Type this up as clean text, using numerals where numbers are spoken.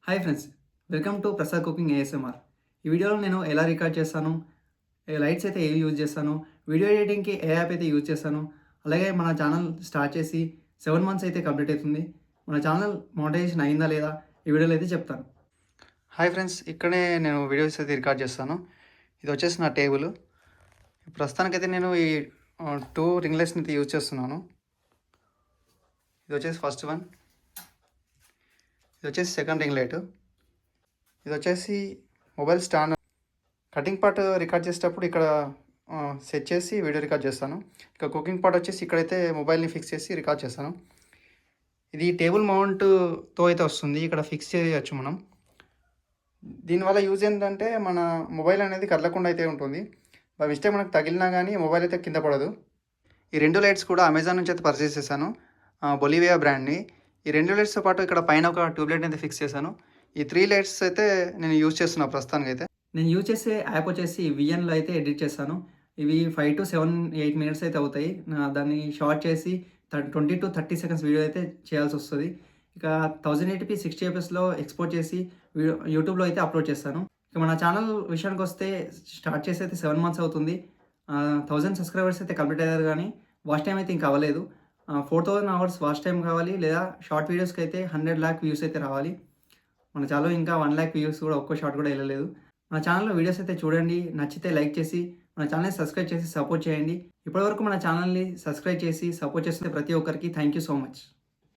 Hi friends, welcome to Prasad cooking ASMR. ఈ వీడియోలో నేను ఎలా రికార్డ్ చేస్తాను, లైట్స్ అయితే ఏవి యూజ్ చేస్తాను, వీడియో ఎడిటింగ్‌కి ఏ యాప్ అయితే యూజ్ చేస్తాను, అలాగే మన ఛానల్ స్టార్ట్ చేసి 7 మంత్స్ అయితే కంప్లీట్ అవుతుంది. మన ఛానల్ మోనటైజేషన్ అయిందా లేదా ఈ వీడియోలో అయితే చెప్తాను. హాయ్ ఫ్రెండ్స్, ఇక్కడే నేను వీడియోస్ అయితే రికార్డ్ చేస్తాను. ఇది వచ్చేసి నా టేబుల్. ప్రస్తుతానికైతే నేను ఈ 2 రింగ్ లైట్స్‌ని అయితే యూజ్ చేస్తున్నాను. ఇది వచ్చేసి ఫస్ట్ వన్, ఇది వచ్చేసి సెకండ్ రింగ్ లైట్, ఇది వచ్చేసి mobile stand. Cutting part record చేసేటప్పుడు ఇక్కడ సెట్ చేసి వీడియో రికార్డ్ చేస్తాను. ఇక కుకింగ్ పార్ట్ వచ్చేసి ఇక్కడైతే మొబైల్ని ఫిక్స్ చేసి రికార్డ్ చేస్తాను. ఇది టేబుల్ మౌంట్తో అయితే వస్తుంది, ఇక్కడ ఫిక్స్ చేయవచ్చు మనం. దీనివల్ల యూజ్ ఏంటంటే మన మొబైల్ అనేది కదలకుండా అయితే ఉంటుంది. బై మిస్టేక్ మనకు తగిలినా కానీ మొబైల్ అయితే కింద పడదు. ఈ 2 లైట్స్ కూడా అమెజాన్ నుంచి అయితే పర్చేస్ చేశాను, బొలివియా బ్రాండ్ని. ఈ 2 లైట్స్తో పాటు ఇక్కడ పైన ఒక ట్యూబ్ లైట్ అయితే ఫిక్స్ చేశాను. ఈ 3 లైట్స్ అయితే నేను యూజ్ చేస్తున్నా ప్రస్తుతానికైతే. నేను యూజ్ చేసే యాప్ వచ్చేసి విఎన్లో అయితే ఎడిట్ చేస్తాను. ఇవి 5 to 7, 8 మినిట్స్ అయితే అవుతాయి. దాన్ని షార్ట్ చేసి 20 to 30 సెకండ్స్ వీడియో అయితే చేయాల్సి వస్తుంది. ఇక 1080p 60 fpsలో ఎక్స్పోర్ట్ చేసి యూట్యూబ్లో అయితే అప్లోడ్ చేస్తాను. ఇక మన ఛానల్ విషయానికి వస్తే స్టార్ట్ చేసి అయితే 7 మంత్స్ అవుతుంది. 1000 సబ్స్క్రైబర్స్ అయితే కంప్లీట్ అయ్యారు, కానీ వాచ్ టైం అయితే ఇంకా అవ్వలేదు. 4000 అవర్స్ వాచ్ టైం కావాలి, లేదా షార్ట్ వీడియోస్కి అయితే 100 lakh వ్యూస్ అయితే రావాలి. మన ఛానల్లో ఇంకా 1 lakh వ్యూస్ కూడా ఒక్క షార్ట్ కూడా వెళ్ళలేదు. మన ఛానల్లో వీడియోస్ అయితే చూడండి, నచ్చితే లైక్ చేసి మన ఛానల్ని సబ్స్క్రైబ్ చేసి సపోర్ట్ చేయండి. ఇప్పటివరకు మన ఛానల్ని సబ్స్క్రైబ్ చేసి సపోర్ట్ చేసిన ప్రతి ఒక్కరికి థ్యాంక్ యూ సో మచ్.